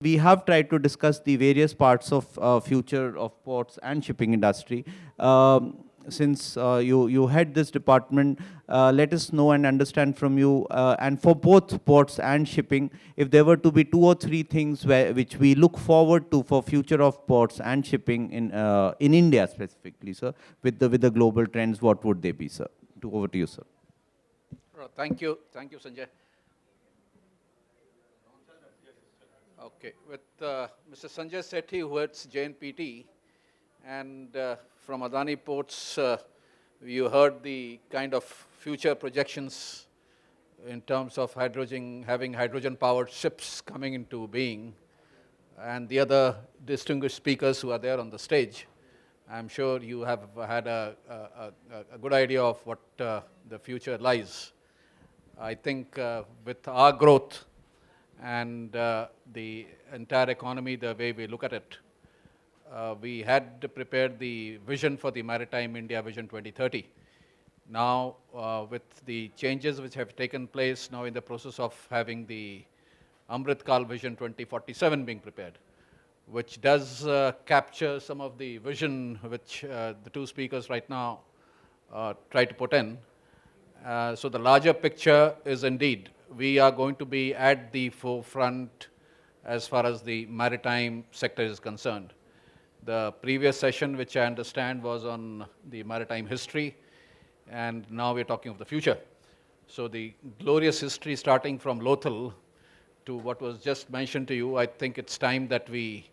we have tried to discuss the various parts of future of ports and shipping industry. Since you head this department, let us know and understand from you, and for both ports and shipping, if there were to be two or three things which we look forward to for future of ports and shipping in India specifically, sir, with the global trends, what would they be, sir? Over to you, sir. Thank you, Sanjay. Okay, with Mr. Sanjay Sethi, who heads JNPT, and from Adani Ports, you heard the kind of future projections in terms of hydrogen, having hydrogen-powered ships coming into being, and the other distinguished speakers who are there on the stage. I'm sure you have had a good idea of what the future lies. I think with our growth and the entire economy, the way we look at it, we had prepared the vision for the Maritime India Vision 2030. Now, with the changes which have taken place now in the process of having the Amrit Kal Vision 2047 being prepared, which does capture some of the vision which the two speakers right now try to put in. So the larger picture is indeed, we are going to be at the forefront as far as the maritime sector is concerned. The previous session, which I understand was on the maritime history, and now we're talking of the future. So the glorious history starting from Lothal to what was just mentioned to you, I think it's time that we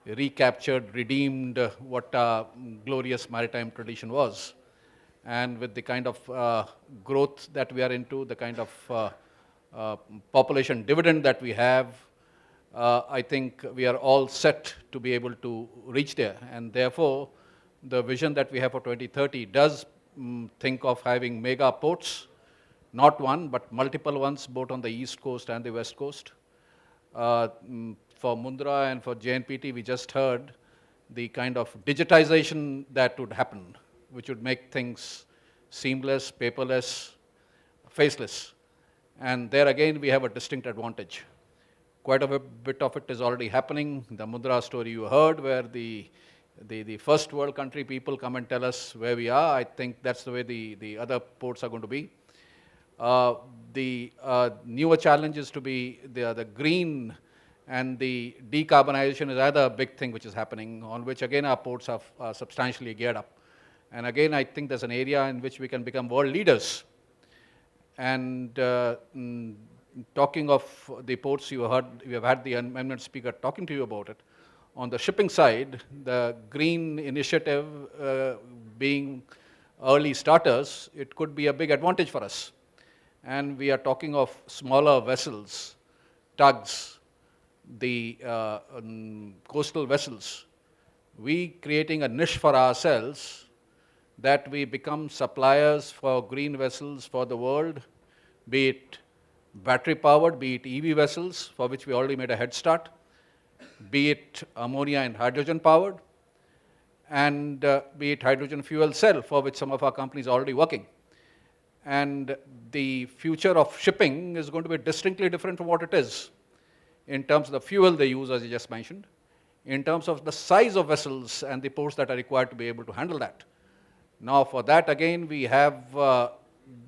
recaptured, redeemed what our glorious maritime tradition was. And with the kind of growth that we are into, the kind of population dividend that we have, I think we are all set to be able to reach there. And therefore, the vision that we have for 2030 does think of having mega ports, not one, but multiple ones, both on the east coast and the west coast. For Mundra and for JNPT, we just heard the kind of digitization that would happen, which would make things seamless, paperless, faceless. And there again, we have a distinct advantage. Quite a bit of it is already happening. The Mundra story you heard, where the first world country people come and tell us where we are. I think that's the way the other ports are going to be. The newer challenge is to be the green, and the decarbonization is another big thing which is happening, on which again our ports are substantially geared up. And again, I think there's an area in which we can become world leaders. And talking of the ports, you have had the eminent speaker talking to you about it. On the shipping side, the green initiative being early starters, it could be a big advantage for us. And we are talking of smaller vessels, tugs, the coastal vessels. We creating a niche for ourselves that we become suppliers for green vessels for the world, be it battery powered, be it EV vessels, for which we already made a head start, be it ammonia and hydrogen powered, and be it hydrogen fuel cell, for which some of our companies are already working. And the future of shipping is going to be distinctly different from what it is in terms of the fuel they use, as you just mentioned, in terms of the size of vessels and the ports that are required to be able to handle that. Now, for that, again, we have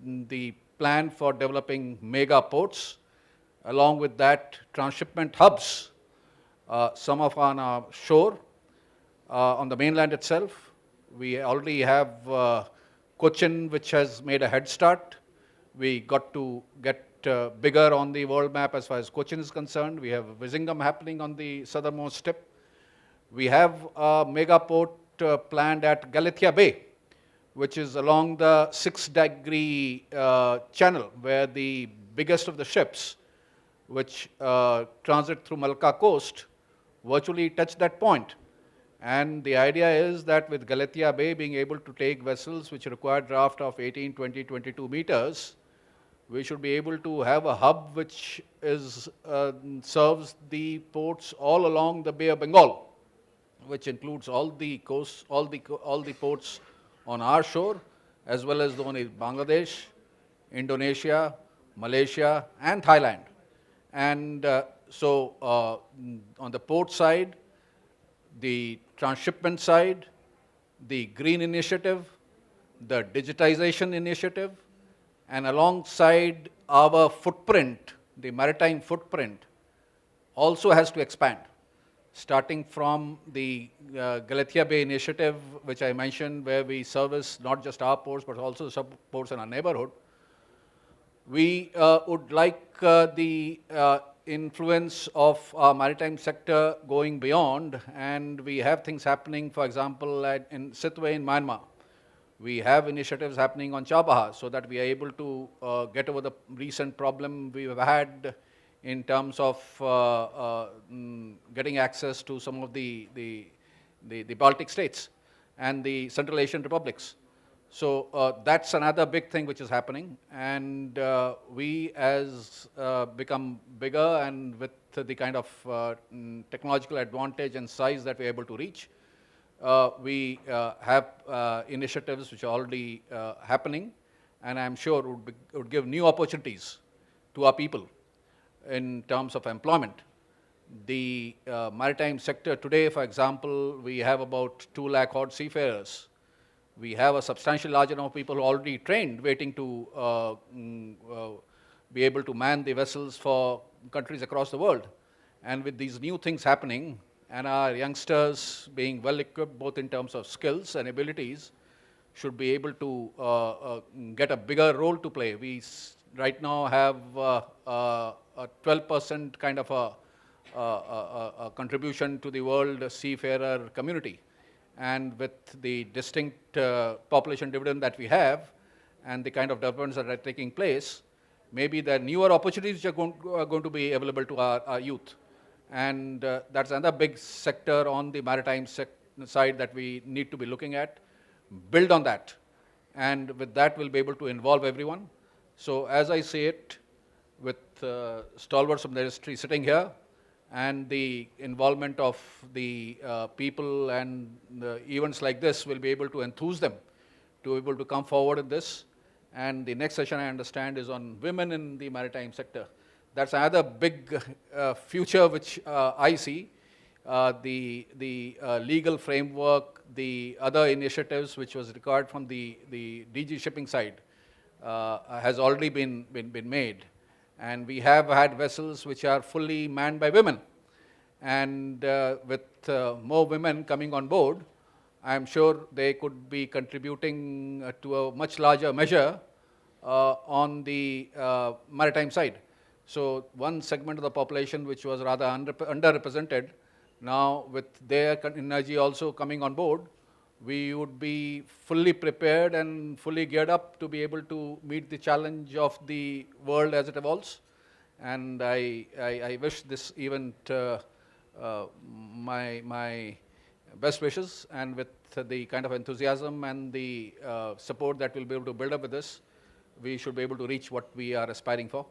the plan for developing mega ports. Along with that, transshipment hubs, some of on our shore, on the mainland itself. We already have Cochin, which has made a head start. We got to get bigger on the world map as far as Cochin is concerned. We have Vizhinjam happening on the southernmost tip. We have a mega port planned at Galathea Bay, which is along the 6-degree channel, where the biggest of the ships, which transit through Malacca coast, virtually touch that point. And the idea is that with Galathea Bay being able to take vessels which require draft of 18, 20, 22 meters, we should be able to have a hub which is, serves the ports all along the Bay of Bengal, which includes all the coasts, all the ports on our shore, as well as the one in Bangladesh, Indonesia, Malaysia, and Thailand. And So on the port side, the transshipment side, the green initiative, the digitization initiative, and alongside our footprint, the maritime footprint, also has to expand, starting from the Galathea Bay initiative, which I mentioned, where we service not just our ports, but also sub-ports in our neighborhood. We would like the influence of our maritime sector going beyond, and we have things happening, for example, in Sitwe in Myanmar. We have initiatives happening on Chabaha so that we are able to get over the recent problem we've had in terms of getting access to some of the Baltic states and the Central Asian republics. So that's another big thing which is happening, and we as become bigger and with the kind of technological advantage and size that we're able to reach, we have initiatives which are already happening, and I'm sure would give new opportunities to our people in terms of employment. The maritime sector today, for example, we have about 2 lakh odd seafarers. We have a substantially larger number of people already trained, waiting to be able to man the vessels for countries across the world. And with these new things happening, and our youngsters being well equipped both in terms of skills and abilities, should be able to get a bigger role to play. We right now have a 12% kind of a contribution to the world seafarer community. And with the distinct population dividend that we have and the kind of developments that are taking place, maybe the newer opportunities are going to be available to our youth. And that's another big sector on the maritime side that we need to be looking at. Build on that. And with that, we'll be able to involve everyone. So as I see it, with stalwarts of the industry sitting here, and the involvement of the people and the events like this will be able to enthuse them to be able to come forward in this. And the next session, I understand, is on women in the maritime sector. That's another big future which I see. The legal framework, the other initiatives which was required from the DG shipping side has already been made. And we have had vessels which are fully manned by women. And with more women coming on board, I'm sure they could be contributing to a much larger measure on the maritime side. So one segment of the population which was rather underrepresented, now with their energy also coming on board, we would be fully prepared and fully geared up to be able to meet the challenge of the world as it evolves. And I wish this event my best wishes, and with the kind of enthusiasm and the support that we'll be able to build up with this, we should be able to reach what we are aspiring for.